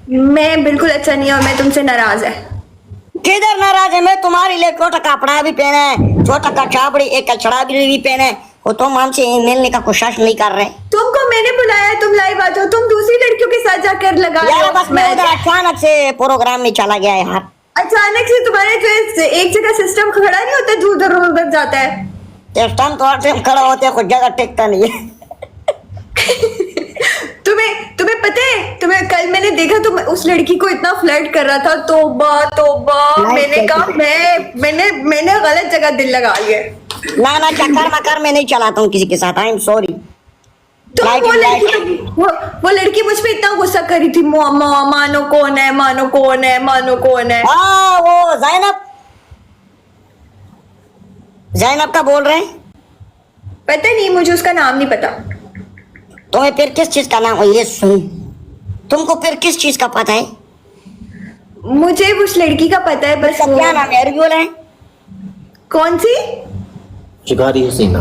मैं बिल्कुल अच्छा नहीं हूँ, मैं तुमसे नाराज है। किधर नाराज है? मैं तुम्हारे लिए छोटा कपड़ा भी पहना है, छोटा का चाबड़ी एक कचड़ा भी पहना है, और तुम हमसे मिलने का कोशिश नहीं कर रहे। तुमको मैंने बुलाया, तुम लाइव आ जाओ, तुम दूसरी लड़कियों के साथ जाकर लगा रहे यार हो बस मैं उधर अचानक से प्रोग्राम में चला गया यार। अचानक से तुम्हारे जो एक जगह सिस्टम खड़ा नहीं होता, जो उधर उधर जाता है। सिस्टम तो हर टाइम खड़ा होते हैं, कुछ जगह टिकता नहीं है। तुम्हें तुम्हें पता है, तुम्हें कल मैंने देखा तुम उस लड़की को इतना फ्लर्ट कर रहा था। तौबा तौबा, मैंने कहा मैंने गलत जगह दिल लगा लिया। ना ना, चक्कर मकर में नहीं चलाता हूँ किसी के साथ। I am sorry. तो वो लड़की मुझ पे इतना गुस्सा करी थी, मानो कौन है, मानो कौन है, मानो कौन है। हाँ वो जैनब, जैनब का बोल रहे हैं? पता नहीं, मुझे उसका नाम नहीं पता। तुम्हें फिर किस चीज का नाम? ये सुन, तुमको फिर किस चीज का पता है? मुझे उस लड़की का पता है बस। क्या नाम है? अरबियोल है? कौन सी? शिकारी हुसैना।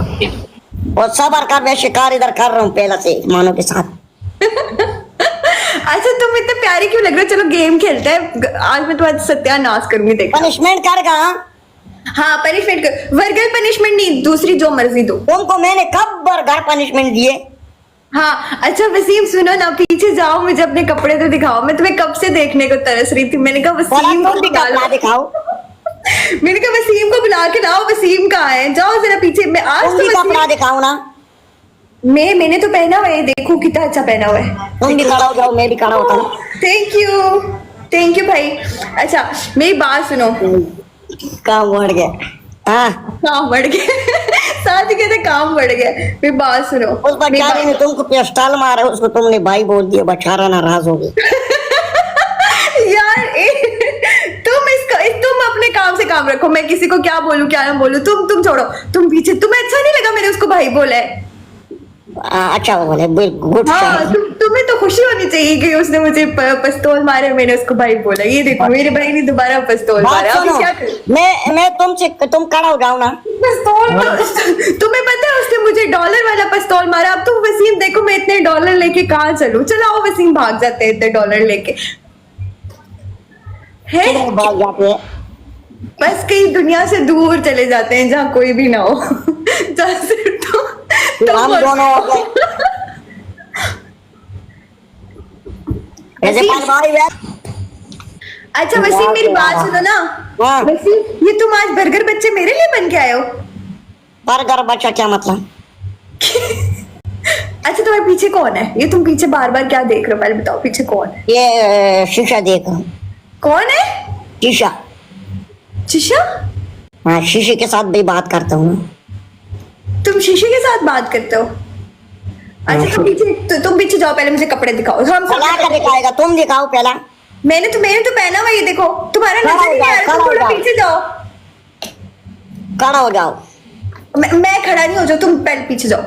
और सबर कर, मैं शिकार इधर कर रहा हूँ पहले से मानो के साथ। अच्छा तुम इतने प्यारे क्यों लग रहे हो? चलो गेम खेलते हैं, आज मैं तुम्हारा सत्यानाश करूंगी, देखो। पनिशमेंट करेगा? हाँ पनिशमेंट कर, वर्गल पनिशमेंट नहीं, दूसरी जो मर्जी दो। तुमको मैंने कब बर्गर पनिशमेंट दिए? हाँ अच्छा वसीम सुनो ना, पीछे जाओ, मुझे अपने कपड़े तो दिखाओ। मैं तुम्हें कब से देखने को तरस रही थी। मैंने कहा वसीम तुम भी कपड़ा दिखाओ। मैंने कहा वसीम को बुला के लाओ। वसीम कहाँ है? जाओ जरा पीछे। मैं आज तुम भी कपड़ा दिखाओ ना। मैंने तो पहना हुआ है, देखो कितना अच्छा पहना हुआ है। तुम भी खड़ा हो जाओ, मैं भी खड़ा होता हूँ। थैंक यू भाई। अच्छा मेरी बात सुनो। काम बढ़ गया। हाँ, काम बढ़ गया। साथ ही कहते काम बढ़ गया। मेरी बात सुनो। उस बेचारे ने तुमको पिस्टल मारा, उसको तुमने भाई बोल दिया, बेचारा नाराज हो गया। यार तुम अपने काम से काम रखो, मैं किसी को क्या बोलूं क्या ना बोलूं। तुम छोड़ो, तुम पीछे। तुम्हें अच्छा नहीं लगा मैंने उसको भाई बोला है? अच्छा बोले, गुड। हाँ तुम्हें तो खुशी होनी चाहिए कि उसने मुझे पिस्तौल मारे, मैंने उसको भाई बोला। ये देखो मेरे भाई ने दोबारा पिस्तौल मारा। अभी क्या करूं? मैं तुमसे, तुम खड़ा हो जाओ ना। पिस्तौल तुम्हें पता है उसने मुझे डॉलर वाला पिस्तौल मारा। अब तुम वसीम देखो, मैं इतने डॉलर लेके कहाँ चलूं? चलो आओ वसीम, भाग जाते हैं इतने डॉलर लेके। है भाग जाते हैं? बस कहीं दुनिया से दूर चले जाते हैं जहाँ कोई भी ना हो। जहाँ सिर्फ हम दोनों हो गए। ऐसे वसीम, भाई है। अच्छा वसीम मेरी बात सुनो ना। हाँ। वसीम ये तुम आज बर्गर बच्चे मेरे लिए बन के आए हो? बर्गर बच्चा क्या मतलब? अच्छा तुम्हारे पीछे कौन है? ये तुम पीछे बार बार क्या देख रहे हो? पहले बताओ पीछे कौन है? ये शीशा देख रहा हूँ। कौन है? शीशा। शीशा? हाँ, शीशे के साथ भी बात करता हूँ। तुम शीशे के साथ बात करते हो? अच्छा तुम पीछे जाओ, पहले मुझे कपड़े दिखाओ। हम सब क्या दिखाएगा? तुम दिखाओ पहला। मैंने तो पहना हुआ, ये देखो। तुम्हारा नजर नहीं आ रहा, तुम थोड़ा पीछे जाओ। खड़ा हो जाओ। मैं खड़ा नहीं हो जाऊँ, तुम पहले पीछे जाओ।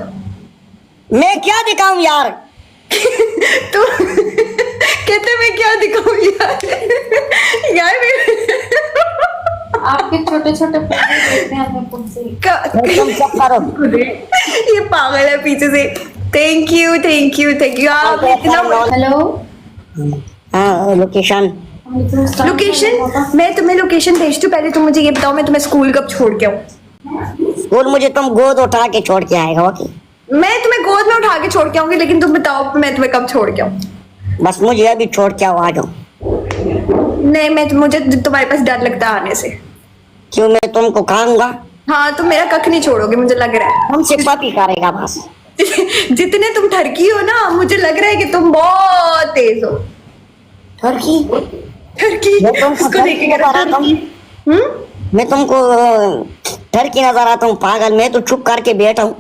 मैं क्या दिखाऊं यार? तो कहते मैं क्या दिखाऊं यार? यार आपके छोटे छोटे पैसे देखते हैं अपने खुद से। तुम सब करो। ये पागल है पीछे से। थैंक यू आप इतना। हेलो हाँ, लोकेशन। लोकेशन मैं तुम्हें लोकेशन भेजती हूँ। पहले तुम मुझे ये बताओ, मैं तुम्हें स्कूल कब छोड़ के आऊँ? स्कूल मुझे तुम गोद उठा के छोड़ के आएगा। ओके, मैं तुम्हें गोद में उठा के छोड़ के आऊंगी, लेकिन तुम बताओ मैं तुम्हें कब छोड़ के आऊँ? बस मुझे अभी छोड़ के आओ, आ जाओ। नहीं मुझे तुम्हारे पास डर लगता है आने से। क्यों? मैं तुमको खाऊंगा। हाँ तुम मेरा कख नहीं छोड़ोगे, मुझे लग रहा है। हमसे पपी करेगा बस। जितने तुम ठरकी हो ना, मुझे लग रहा है कि तुम बहुत तेज हो। ठरकी? ठरकी मैं तुमको उसको ठरकी देखेगा नजर आता हूँ? मैं तुमको ठरकी नजर आता हूँ? पागल, मैं तो चुप करके बैठा हूँ।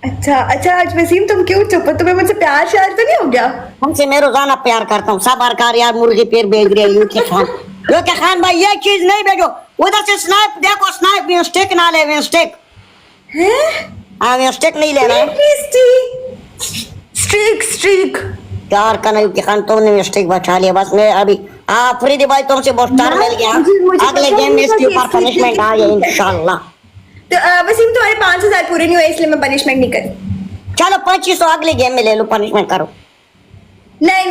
अच्छा आज वसीम तुम क्यों चुप हो? तुम्हें मुझसे प्यार श्यार तो नहीं हो गया? हमसे मैं रोजाना प्यार करता हूँ। सब सरकार यार मुर्गी पेड़ भेज रही है। यूके खान भाई ये चीज नहीं भेजो। उधर से स्नैप देखो, स्नैप मिस्टेक ना ले। मिस्टेक हाँ, मिस्टेक नहीं लेना है। स्ट्रीक यार कन्हैया के खान, तुमने मिस्टेक बचा लिया। बस मैं अभी फरीदी भाई तुमसे स्टार मिल गया। अगले गेम में इसके ऊपर पनिशमेंट आ गया इंशाल्लाह। तो वसीम तुम्हारे 5,000 पूरे नहीं हुए, इसलिए मैं पनिशमेंट नहीं करी। चलो 2500 अगले गेम में ले लो, पनिशमेंट करो। नहीं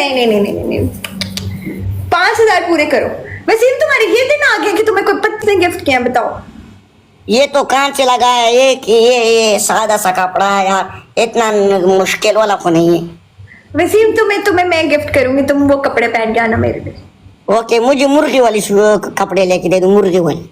5,000 पूरे करो। वसीम तुम्हारे ये दिन आ गया कि तुम्हें कोई पत्ते गिफ्ट किया, बताओ। ये तो कान से लगा है, ये सादा सा कपड़ा है यार, इतना मुश्किल वाला तो नहीं है। वसीम तुम्हें मैं गिफ्ट करूंगी, तुम वो कपड़े पहन के आना मेरे लिए। ओके, मुझे मुर्गी वाली कपड़े लेके दे दो, मुर्गी वाली।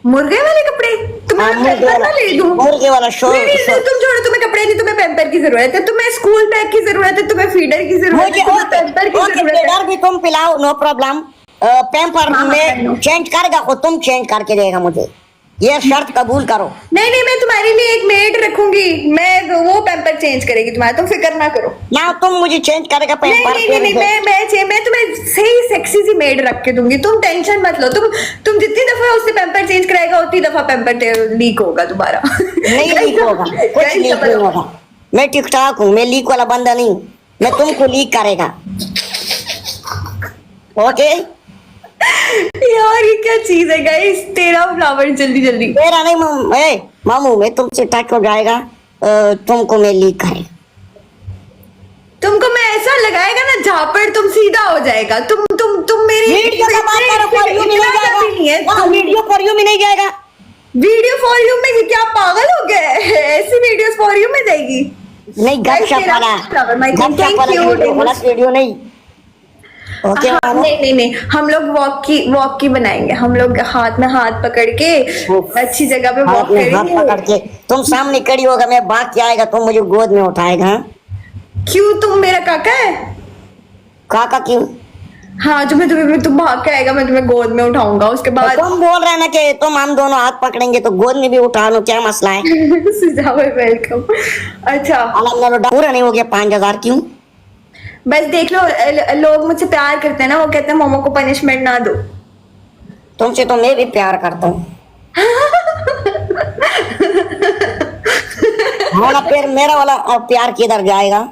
मुर्गे वाले कपड़े तुम्हें हाँ, मैं पैम्पर ले दूं? मुर्गे वाला नहीं, तुम छोड़ो, तुम्हें कपड़े नहीं, तुम्हें पैम्पर की जरूरत है, तुम्हें स्कूल बैग की जरूरत है, तुम्हें फीडर की जरूरत है, तुम्हें पैम्पर की जरूरत है। फीडर भी तुम पिलाओ, नो प्रॉब्लम। पैम्पर हाँ, में चेंज करेगा को तुम चेंज करके देगा मुझे, ये शर्त कबूल करो। नहीं, मैं तुम्हारे लिए एक मेड रखूंगी, मैं वो पैम्पर चेंज करेगी तुम्हारा, तुम फिक्र ना करो। ना तुम मुझे चेंज करेगा पैम्पर। नहीं, मैं तुम्हें सही सेक्सी सी मेड रख के दूंगी, तुम टेंशन मत लो। तुम जितनी दफा उससे पैम्पर चेंज कराएगा उतनी दफा पैम्पर लीक होगा दोबारा। नहीं लीक होगा, कुछ लीक नहीं होगा। मैं ठीक ठाक हूँ, मैं लीक वाला बंदा नहीं हूँ, मैं तुमको लीक करेगा। ओके यार ये क्या चीज है गाइस, तेरा फ्लावर जल्दी। तेरा नहीं मामू, मैं तुमसे टच हो जाएगा, तुमको मैं लीक करेगा। तुमको मैं ऐसा लगाएगा ना झापड़, तुम सीधा हो जाएगा। तुम मेरी वीडियो का बात करो, फॉर यू में नहीं जाएगा। हाँ, वीडियो फॉर यू में नहीं जाएगा। वीडियो फॉर यू में क्या पागल हो गए? ऐसी वीडियोस फॉर यू में जाएगी? नहीं, गपशप वाला वीडियो नहीं। ओके हाँ, नहीं, हम लोग वॉक की बनाएंगे, हम लोग हाथ में हाथ पकड़ के अच्छी जगह पे वॉक हाथ पकड़ के तुम सामने खड़ी होगा, मैं भाग के आएगा, तुम मुझे गोद में उठाएगा। क्यों, तुम मेरा काका है? काका क्यों? हाँ, तुम भाग के आएगा, मैं तुम्हें गोद में उठाऊंगा, उसके बाद तुम बोल रहे ना कि तुम हम दोनों हाथ पकड़ेंगे तो गोद में भी उठा लो, क्या मसला है? वेलकम। अच्छा पूरा नहीं हो गया 5,000 क्यों? बस देख लो, लोग मुझसे प्यार करते हैं ना, वो कहते हैं मोमो को पनिशमेंट ना दो। तुमसे तो मैं भी प्यार करता हूँ। हमारा फिर मेरा वाला प्यार किधर जाएगा?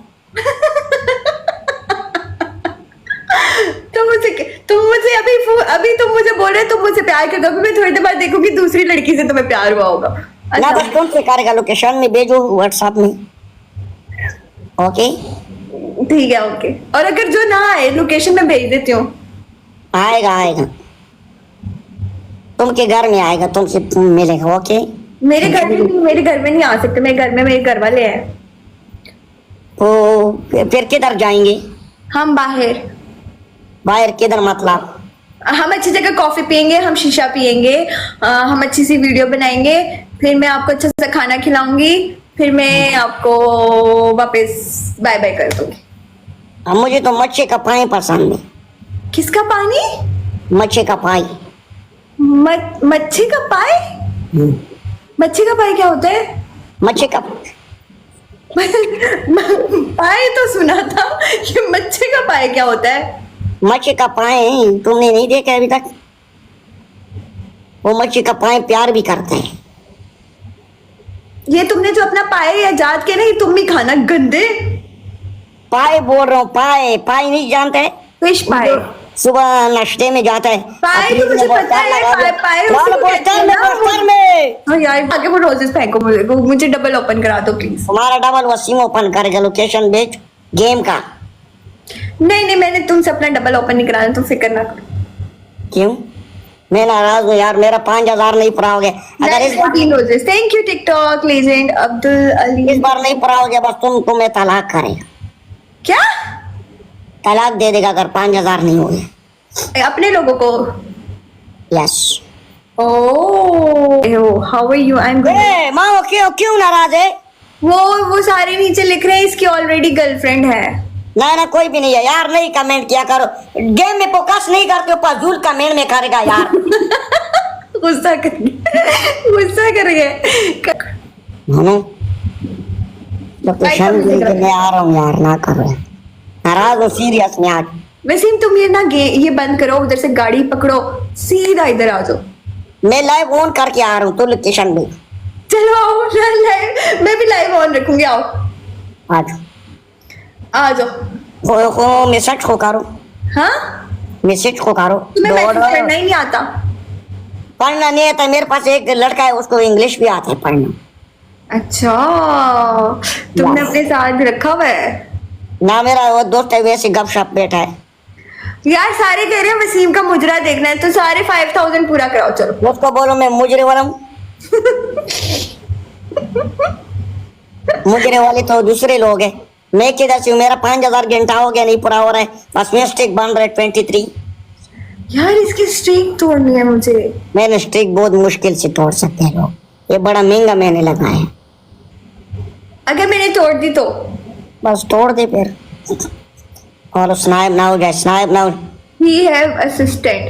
तुम मुझे अभी तुम मुझे बोल रहे हो तुम मुझसे प्यार करते हो, मैं थोड़ी देर बाद देखूंगी दूसरी लड़की से तुम्हें प्यार हुआ होगा। ना बस तुमसे करेगा, लोकेशन में भेजो व्हाट्सएप में। ओके ठीक है, ओके। और अगर जो ना आए लोकेशन में भेज देती हूँ। आएगा तुमके घर में आएगा, तुमसे मिलेगा। ओके मेरे घर में नहीं आ सकते, मेरे घर में मेरे घर वाले हैं। तो फिर किधर जाएंगे? हम बाहर किधर मतलब? हम अच्छी जगह कॉफी पियेंगे, हम शीशा पियेंगे, हम अच्छी सी वीडियो बनाएंगे, फिर मैं आपको अच्छा सा खाना खिलाऊंगी, फिर मैं आपको वापस बाय बाय कर दूंगी। मुझे तो मच्छी का पानी पसंद है। किसका पानी? मच्छी का पाई। मच्छी का पाई? मच्छी का पाई क्या होता है? मच्छी का पाई तो सुना था, ये मच्छी का पाई क्या होता है? मच्छी का पाए तुमने नहीं देखा अभी तक? वो मच्छी का पाए प्यार भी करते हैं। ये तुमने जो अपना पाए या जात के नहीं, तुम भी खाना गंदे। पाए बोल रहा हूँ, पाए नहीं जानते? फिश पाए सुबह नाश्ते में जाता है। पाए तो मुझे पता है, पाए हाँ यार, आगे वो रोजेस फेंको, मुझे डबल ओपन करा दो प्लीज। तुम्हारा डबल वसीम ओपन करेगा, लोकेशन भेज गेम का। नहीं, मैंने तुमसे अपना डबल ओपन नहीं कराना, तुम फिक्र ना करो। क्यों? मैं नाराज हूँ यार, मेरा 5,000 नहीं पूरा हो गया। अगर इस बार 3 roses, thank you TikTok legend Abdul Ali. इस बार नहीं पूरा हो गया बस तुम्हें तलाक करेगा। क्या? तलाक दे देगा अगर 5,000 नहीं हो गया। अपने लोगों को? Yes. Oh, how are you? I am good. माँ क्यों नाराज है? वो सारे नीचे लिख रहे हैं इसकी ऑलरेडी गर्लफ्रेंड है। ना कोई भी नहीं है यार, नहीं कमेंट किया करो, गेम में फोकस नहीं करते हो, फाजूल कमेंट में करेगा यार। गुस्सा कर गए। लोकेशन मैं आ रहा हूँ यार, ना करो, नाराज हो सीरियस में आज। वैसे तुम ये बंद करो, उधर से गाड़ी पकड़ो, सीधा इधर आ जाओ। मैं लाइव ऑन करके आ रहा हूँ, तो लोकेशन में चलो आओ, मैं भी लाइव ऑन रखूंगी, आओ आ जाओ। मैसेज को करो। हाँ मैसेज को करो। तुम्हें मैसेज करना ही नहीं आता? पढ़ना नहीं आता, मेरे पास एक लड़का है उसको इंग्लिश भी आता है पढ़ना। अच्छा, तुमने अपने साथ रखा हुआ है? ना मेरा वो दोस्त है, वैसे गपशप बैठा है। यार सारे कह रहे हैं वसीम का मुजरा देखना है, तो सारे 5000 पूरा कराओ चलो। उसको बोलो मैं मुजरे वाला हूँ। मुजरे वाले तो दूसरे लोग हैं, मैं किधर से हूँ? मेरा 5000 घंटा हो गया नहीं पूरा हो रहा है, बस मिस्टेक बन रहा है 23। यार इसकी स्ट्रीक तोड़नी है मुझे। मैंने स्ट्रिक बहुत मुश्किल से तोड़ सकते हैं लोग, ये बड़ा महंगा मैंने लगाया है। अगर मैंने तोड़ दी तो बस तोड़ दे फिर। और स्नाइप ना हो जाए, स्नाइप ना हो। He have assistant.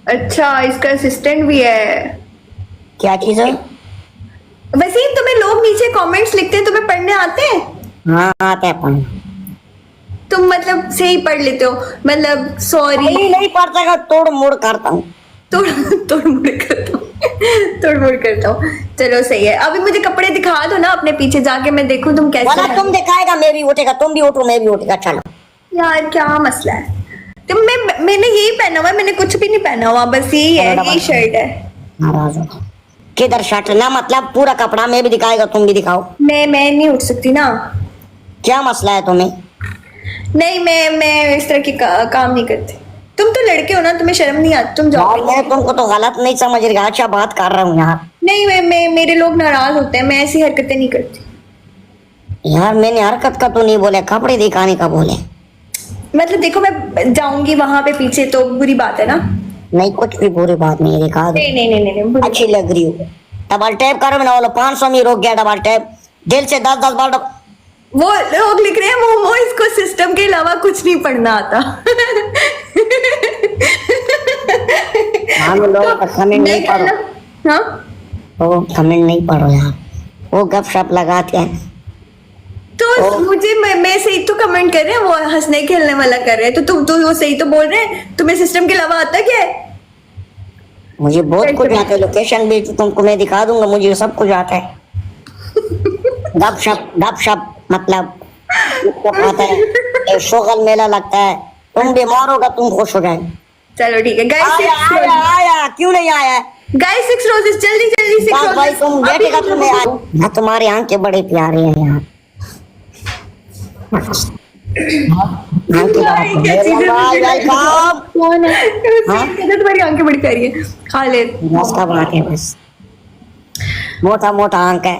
अच्छा इसका असिस्टेंट भी है। क्या चीज है? वसीम तुम्हें लोग नीचे कमेंट्स लिखते हैं, तुम्हें पढ़ने आते हैं? हाँ आते हैं पढ़ने। तुम मतलब सही पढ़ लेते हो, मतलब सॉरी नहीं पढ़ता का तोड़ मोड़ करता हूँ। तोड़ तोड़ मोड़ करता हूँ। तोड़ मोड़ करता हूँ, चलो सही है। अभी मुझे कपड़े दिखा दो ना अपने पीछे जाके, मैं देखूं तुम कैसे वाला हैं। तुम दिखाएगा मैं भी उठेगा, तुम भी उठो मैं भी उठेगा। चलो यार क्या मसला है? मैंने यही पहना हुआ है, मैंने कुछ भी नहीं पहना हुआ, बस यही है, यही शर्ट है। नाराज हो किधर शर्ट ना, मतलब पूरा कपड़ा मैं भी दिखाएगा तुम भी दिखाओ। मैं नहीं उठ सकती ना। क्या मसला है तुम्हें? नहीं मैं इस तरह की काम नहीं करती। तुम तो लड़के हो ना, तुम्हें शर्म नहीं आती, तुम जाओ। यार मैं तुमको तो गलत नहीं समझ रही, अच्छा बात कर रहा हूँ यार। नहीं मैं मेरे लोग नाराज होते हैं, मैं ऐसी हरकतें नहीं करती। यार मैंने हरकत का तो नहीं बोले, कपड़े दिखाने का बोले। मतलब देखो मैं जाऊंगी वहां पे पीछे तो बुरी बात है ना। नहीं कुछ भी बुरी बात नहीं है, दिखा दो। नहीं बुरी अच्छी लग रही हो। डबल टैप करो ना, बोलो 500 में रोक गया डबल टैप, दिल से 10 बार वो लोग लिख रहे हैं मोमो इसको सिस्टम के अलावा कुछ नहीं पढ़ना आता। हाँ लोग कमेंट नहीं पढ़ो। हाँ वो कमेंट नहीं पढ़ो यार, वो गपशप लगाते हैं। तो मुझे मैं सही तो कमेंट कर रहे हैं, वो हंसने खेलने वाला कर रहे हैं, तो तुम तो वो सही तो बोल रहे हैं। तुम्हें सिस्टम के अलावा आता क्या है? मुझे बहुत कुछ आता है, लोकेशन भी तुमको मैं दिखा दूंगा, मुझे सब कुछ आता है। गपशप मतलब आता है, एक शोगल मेला लगता है, तुम बीमार होगा तुम खुश हो जाए। चलो ठीक है आया क्यों नहीं आया? गाइस 6 रोजेस जल्दी 6 भाई तुम बैठेगा तुम्हें तुम्हारी आंखें बड़े प्यारे हैं यार। कौन है? तुम्हारी आंखें बड़ी प्यारी है। खालिद बात है, बस मोटा मोटा आंख है।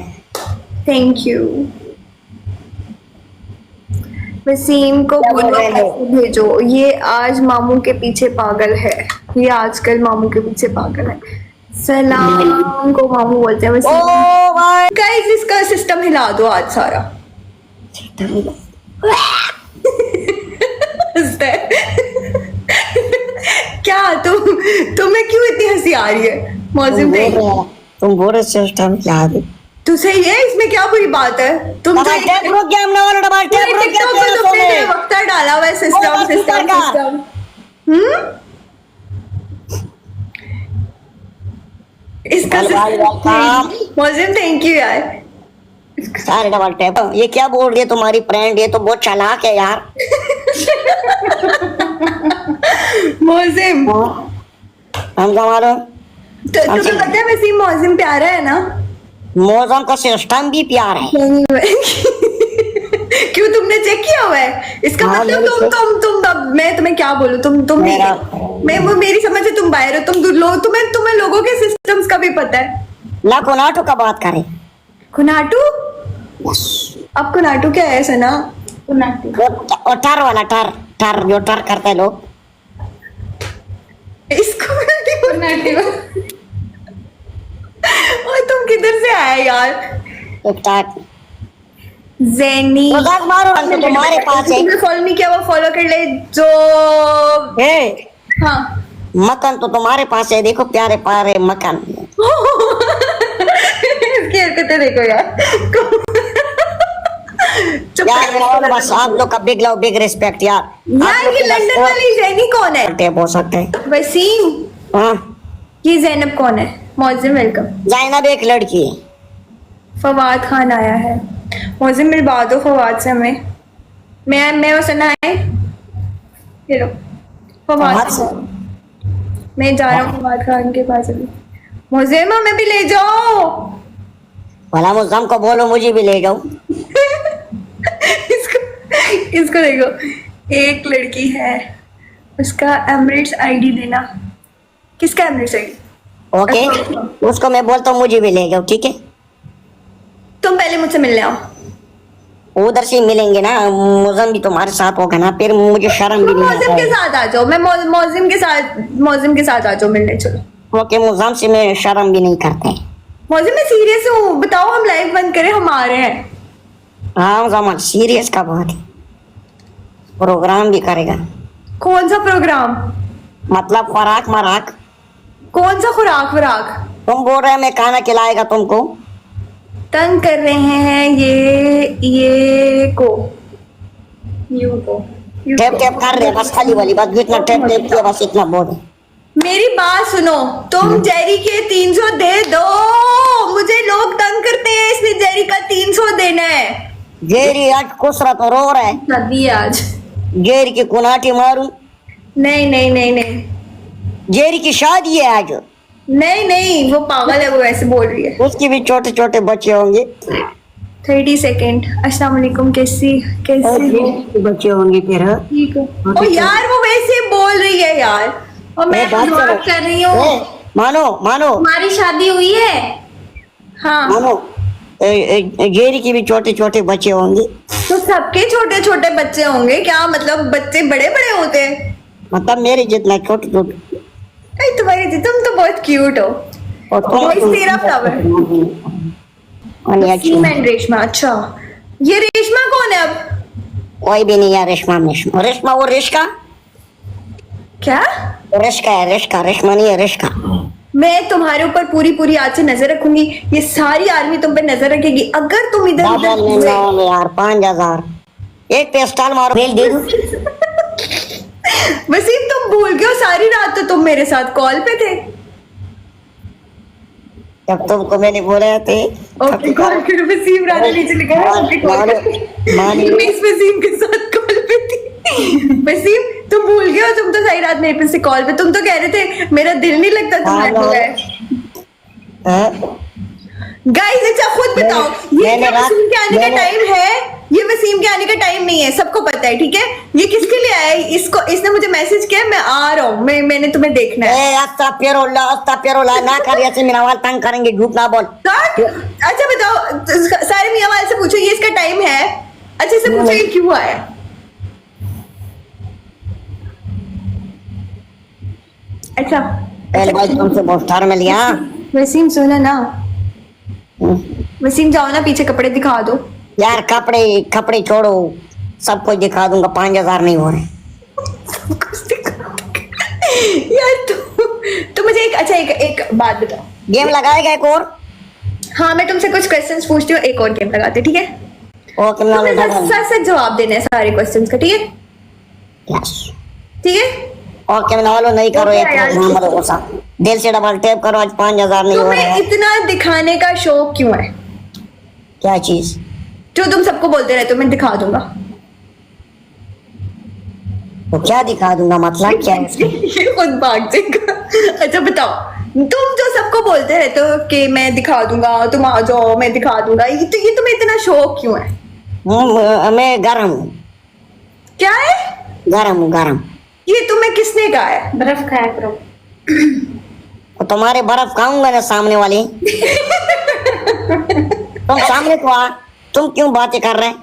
Thank you. वसीम को बोलो पैसे भेजो, ये आज मामू के पीछे पागल है, ये आजकल मामू के पीछे पागल है। सलाम को मामू बोलते हैं वसीम। ओ भाई गाइस इसका सिस्टम हिला दो आज सारा। हंसता है। क्या तुम्हें क्यों इतनी हंसी आ रही है? मौजिम तुम बोरे सिस्टम क्या दे तो सही है, इसमें क्या बुरी बात है? तुम तो रुक गया, हमने वाला डबल टैप रुक गया तेरे सोने। वक्त डाला हुआ है सिस्टम। इसका मौजिम थैंक यू यार। सारे डबल टैप। ये क्या बोल रही है तुम्हारी फ्रेंड? ये तो बहुत चालाक है यार। मौजिम हम मालूम तो तुम्हें पता है वैसे मौजिम प्यारा है ना? मौसम का सिस्टम भी प्यार है। क्यों तुमने चेक किया हुआ है? इसका मतलब तुम मैं तुम्हें क्या बोलूं, तुम मेरी समझ से तुम बाहर हो, तुम्हें लोगों के सिस्टम्स का भी पता है। ना कोनाटो का बात करें। कुनाटू? अब कुनाटू क्या है सना? कुनाटू और टर वाला टर जो टर करते हैं लोग, इसको कुनाटू। और तुम किधर से आए यार? ज़ेनी मारो तुम्हारे पास है। फॉलो नहीं किया वो फॉलो कर ले जो। हाँ मकान तो तुम्हारे पास है, देखो प्यारे प्यारे मकान। इसकी हरकतें देखो यार। यार बस आप लोग का बिग लव बिग रिस्पेक्ट यार। यार ये लंदन वाली ज़ैनी कौन है? टेप हो सकते हैं। वसीम हाँ ये ज़ैनब कौन है? मौजिम वेलकम। ज़ैनब एक लड़की है। फवाद खान आया है। मौजिम मिलवा दो फवाद से हमें। मैं वो सुना है। ये लो फवाद खान। मैं जा रहा हूँ फवाद खान के पास अभी। मौजिम हमें भी ले जाओ। भला मुझम को बोलो मुझे भी ले जाओ। इसको देखो, एक लड़की है उसका एमरेट्स आईडी देना। किसका एमरेट्स आईडी? ओके, उसको मैं बोलता हूँ मुझे भी ले जाओ, ठीक है? तुम पहले मुझसे मिलने आओ। उधर से मिलेंगे ना, मुजम भी तुम्हारे साथ होगा ना, फिर मुझे शर्म भी नहीं मौजिम के आता साथ आ जाओ, मैं मौजिम के साथ आ जाओ मिलने, चलो। है। ओके, मुजम से मैं शर्म भी नहीं करते। मौजिम मैं सीरियस हूँ, बताओ हम लाइव बंद करें, हम आ रहे हैं। हाँ मुजम्मल सीरियस का बात है, प्रोग्राम भी करेगा। कौन सा प्रोग्राम? मतलब खुराक मराक। कौन सा खुराक वराक? तुम बोल रहे हैं मैं खाना खिलाएगा तुमको। तंग कर रहे हैं ये को यू को टेप टेप कर रहे हैं बस, खाली वाली बात, जितना टेप टेप किया बस इतना बोल। मेरी बात सुनो, तुम जेरी के 300 दे दो, मुझे लोग तंग करते हैं, इसलिए जेरी का 300 देना है। जेरी आज कुसरा तो रो रहा है, शादी है आज। जेरी की कुनाटी मारूं? नहीं नहीं नहीं नहीं जेरी की शादी है आज, नहीं नहीं, वो पागल है, वो ऐसे बोल रही है। उसके भी छोटे छोटे बच्चे होंगे। 30 सेकेंड। अस्सलाम वालेकुम, कैसी हो? बच्चे होंगे फिर। ठीक हो? ओ यार वो वैसे बोल रही है यार, और मैं बात बात करो। कर रही हूँ। मानो मानो तुम्हारी शादी हुई है? हाँ, मानो, जेरी की भी छोटे छोटे बच्चे होंगे। तो सबके छोटे छोटे बच्चे होंगे क्या? मतलब बच्चे बड़े बड़े होते हैं? मतलब मेरे जितना छोटे छोटे। अरे तुम्हारी, तुम तो बहुत क्यूट हो। और Voice तेरा flower। वसीम एंड रेशमा। अच्छा, ये रेशमा कौन है अब? कोई भी नहीं है, रेशमा रेशमा रेशमा, वो रेशका, क्या? रेशका है, रेशका, रेशमा नहीं है, रेशका। मैं तुम्हारे ऊपर पूरी पूरी आज से नजर रखूंगी, ये सारी आर्मी तुम पे नजर रखेगी अगर तुम इधर उधर हुए। यार 5000 एक पे स्टाल मारो, फेल दे दूं। वसीम तुम भूल गए हो, सारी रात तो तुम मेरे साथ कॉल पे थे। जब तुमको मैंने बोला थे ओके कॉल करो, वसीम राजा नीचे लिखा है, ओके कॉल करो। तुम इस वसीम के साथ कॉल पे थी। वसीम तुम भूल गए हो, तुम तो सारी रात मेरे पे से कॉल पे, तुम तो कह रहे थे मेरा दिल नहीं लगता तुम्हारे बगैर। गाइस अच्छा खुद बताओ, ये क्या वसीम के आने का टाइम है? ये वसीम के आने का टाइम नहीं है, सबको पता है, ठीक है? ये किसके लिए आया है? इसको, इसने मुझे मैसेज किया, मैं आ रहा हूँ, मैंने तुम्हें देखना है। अस्ताफिरुल्लाह ना कर, ऐसे मेरा वाल तंग करेंगे, झूठ ना बोल। अच्छा बताओ, सारे मियाँ वाले से पूछो ये इसका टाइम है? अच्छा इससे पूछो ये क्यों आया? अच्छा पहले भाई तुमसे मुफ्तार में लिया। वसीम सुनो ना, वसीम जाओ ना पीछे, कपड़े दिखा दो। यार कपड़े कपड़े छोड़ो, सब कुछ दिखा दूंगा, 5000 नहीं हो रहे। यार तो मुझे एक, अच्छा एक बात बताओ, गेम लगाएगा एक और? हाँ मैं तुमसे कुछ क्वेश्चंस पूछती हूँ, एक और गेम लगाते, ठीक है? ओके मैं तुम्हें लगा सच सच जवाब देने हैं सारे क्वेश्चंस का, ठीक है? यस। ठीक है? ओके मैं वालों नहीं करो, ओके एक यार। नंबर गुस्सा दिल से डबल टैप करो, आज 5000 नहीं हो रहे तुम्हें हैं। इतना दिखाने का शौक क्यों है? क्या चीज? जो तुम सबको बोलते रहते हो मैं दिखा दूंगा। तो क्या दिखा दूंगा, मतलब क्या है इसका? ये खुद भाग जाएगा। अच्छा बताओ, तुम जो सबको बोलते रहते हो कि मैं दिखा दूंगा, तुम आ जाओ मैं दिखा दूंगा, ये तुम्हें इतना शौक क्यों है? मैं गरम हूँ। क्या है? गरम हूँ, गरम। ये तुम्हें किसने कहा है? बर्फ खाया करो। तो तुम्हारे बर्फ खाऊंगा ना सामने वाली। तुम सामने तो आ, तुम क्यों बातें कर रहे हैं?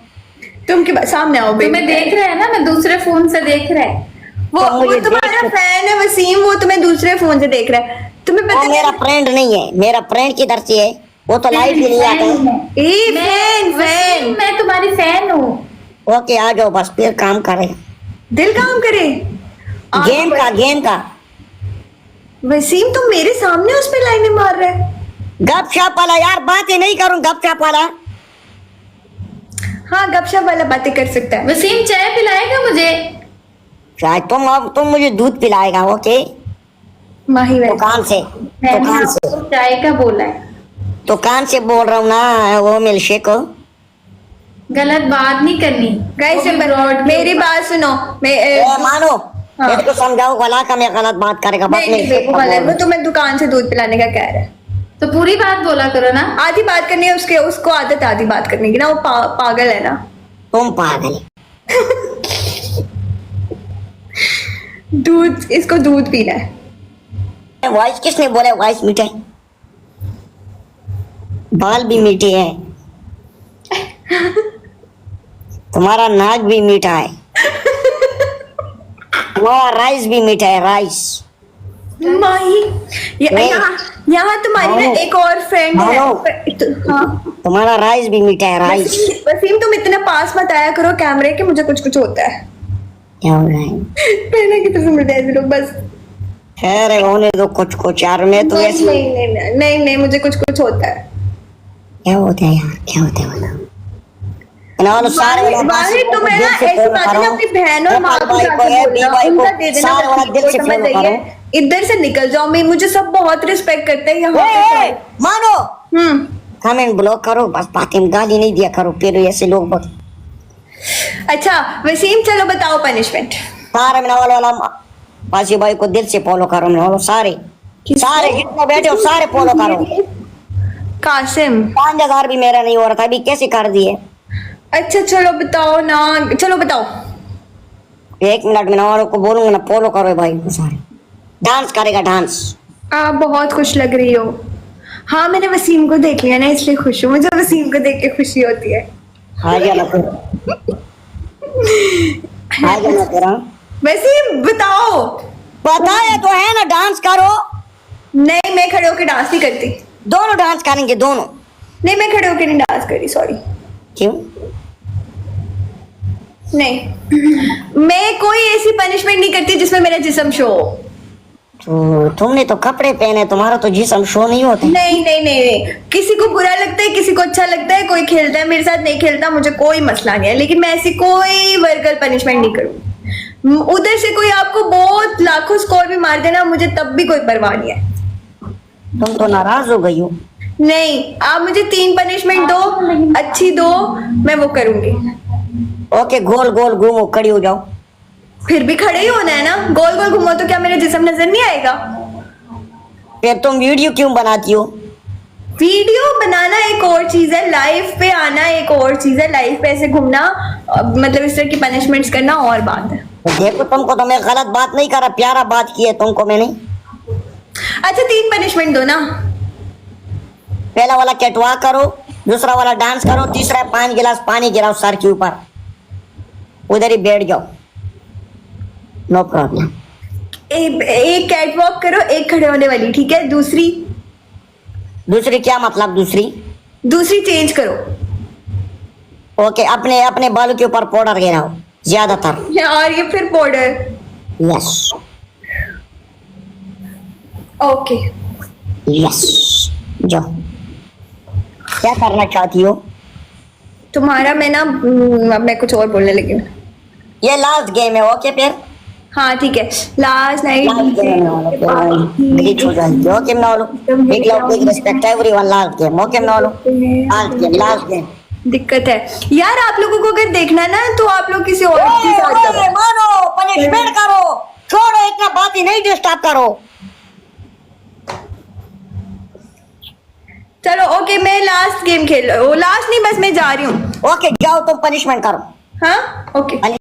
तुम के सामने आओ तुम्हें बेबी। देख रहे हैं ना, मैं दूसरे फोन से देख रहा है। वो तो मुझे तुम्हारा देख- फैन है वसीम, वो तुम्हें दूसरे फोन से देख रहा है। तुम्हें पता वो मेरा फ्रेंड नहीं है, मेरा फ्रेंड किधर से है? वो तो लाइव भी नहीं आता है। ए फैन वसीम, मैं तुम्हारी फैन हूँ। ओके आ जाओ, बस फिर काम करे। दिल काम करे। गेम का, गेम का। वसीम तुम मेरे सामने उस पे लाइनें मार रहे हैं। गपशप वाला यार, बातें नहीं करूं, गपशप वाला। हाँ गपशप वाला बातें कर सकता है। वसीम चाय पिलाएगा मुझे? शायद तुम मुझे दूध पिलाएगा। ओके माही वैसे दुकान से, मैंने दुकान से, आपको चाय का बोला है। दुकान से बोल रहा हूँ ना, वो मिल्कशेक हो। गलत बात नहीं करनी। गाइस वो भी broad के मेरी ऊपर। बात सुनो, मानो हाँ। मेरे को समझाओ, भला का मैं गलत बात करेगा, बस नहीं नहीं, वो गलत, वो तुम्हें दुकान से दूध पिलाने का कह रहा है। तो पूरी बात बोला करो ना। आधी बात करनी है उसके, उसको आदत आधी बात करने की ना, वो पागल है ना। तुम पागल। दूध, इसको दूध पीना है। वॉइस किसने बोला वॉइस मीठा है? बाल भी मीठे हैं, तुम्हारा नाक भी मीठा है, तुम्हारा राइस भी मीठा है, राइस। माही, नहीं। यहाँ तुम्हारी ना एक और फ्रेंड है। हाँ तुम्हारा राइस भी मीठा है, राइस। वसीम, तुम इतना पास मत आया करो कैमरे के, मुझे कुछ कुछ होता है। क्या हो रहा है? पहले की तरफ मिलते हैं लोग बस। खैर होने दो कुछ कुछ यार, मैं तो नहीं ऐसे नहीं नहीं नहीं नहीं नहीं, मुझे कुछ कुछ होता है। क्या होता है यार, क्या होता है बताओ। वालों सारे वाहिद, तुम है ना ऐसी बातें ना अपनी बहन और माँ को जाके बोलना, उनका दे देना, सारे वाला दिल से समझ फॉलो रही है? इधर से निकल जाओ। मैं, मुझे सब बहुत रिस्पेक्ट करते हैं यहाँ पे। मानो हम्म, कमेंट ब्लॉक करो बस, बातें गाली नहीं दिया करो फिर ऐसे लोग बस। अच्छा वसीम, चलो बताओ पनिशमेंट। सारे मिनावल वाला पासी भाई को दिल से फॉलो करो, मिनावल सारे सारे जितने बैठे हो सारे फॉलो करो। कासिम, 5000 भी मेरा नहीं हो रहा था, अभी कैसे कर दिए? अच्छा चलो बताओ ना, चलो बताओ। 1 मिनट मिनावल को बोलूंगा ना, फॉलो करो भाई को सारे। डांस करेगा डांस। आप बहुत खुश लग रही हो। हाँ, मैंने वसीम को देख लिया ना, इसलिए खुश हूँ। मुझे वसीम को देख के खुशी होती है। आ जाना तेरा, आ जाना तेरा। वसीम बताओ। पता है तो है ना, डांस करो। नहीं, मैं खड़े होकर डांस नहीं करती। दोनों डांस करेंगे दोनों। नहीं, मैं खड़े होकर नहीं डांस करी, सॉरी। क्यों? नहीं, मैं कोई ऐसी पनिशमेंट नहीं करती जिसमें मेरा जिस्म शो हो। तो तुमने तो कपड़े पहने, तुम्हारा तो जिस्म शो नहीं होता। नहीं नहीं नहीं नहीं, किसी को बुरा लगता है, किसी को अच्छा लगता है, कोई खेलता है मेरे साथ, नहीं खेलता, मुझे कोई मसला नहीं है, लेकिन मैं ऐसी कोई वर्गल पनिशमेंट नहीं करूंगी। उधर से कोई आपको बहुत लाखों स्कोर भी मार देना, मुझे तब भी कोई परवाह नहीं है। तुम तो नाराज हो गई हो। नहीं, आप मुझे 3 पनिशमेंट दो, अच्छी दो, मैं वो करूंगी। ओके, गोल गोल घूमो, खड़ी हो जाओ। फिर भी खड़े ही होना है ना, गोल गोल घूमो तो क्या मेरा जिस्म नजर नहीं आएगा? फिर तुम वीडियो क्यों बनाती हो? वीडियो बनाना एक और चीज है, लाइफ पे आना एक और चीज है। लाइफ पे ऐसे घूमना, मतलब इस तरह की पनिशमेंट्स करना और बात है। तो देखो, तुमको तो मैं गलत बात नहीं कर रहा, प्यारा बात की है तुमको मैंने। अच्छा 3 पनिशमेंट दो ना। पहला वाला कैटवॉक करो, दूसरा वाला डांस करो, तीसरा 5 गिलास पानी गिराओ सर के ऊपर, उधर ही बैठ जाओ, नो प्रॉब्लम। एक कैटवॉक करो, एक खड़े होने वाली, ठीक है? दूसरी क्या मतलब दूसरी? चेंज करो। ओके, अपने अपने बालों के ऊपर पाउडर गिराओ ज्यादातर। और ये फिर पाउडर। Yes okay, yes. जाओ, क्या करना चाहती हो? तुम्हारा मैं ना, अब मैं कुछ और बोलने लगी हूँ। ये लास्ट गेम है, ओके फिर हाँ ठीक है, लास्ट नाइट। ओके मिनावलो, big love, big respect everyone. Last game, okay मिनावलो, लास्ट गेम। दिक्कत है यार, आप लोगों को अगर देखना ना तो आप लोग किसी और के साथ करो। मानो, पनिशमेंट करो, छोड़ो, इतना बात ही नहीं डिस्टर्ब करो। चलो ओके, मैं लास्ट गेम खेल, लास्ट नहीं, बस मैं जा रही हूँ। ओके जाओ, तुम पनिशमेंट करो। हाँ ओके।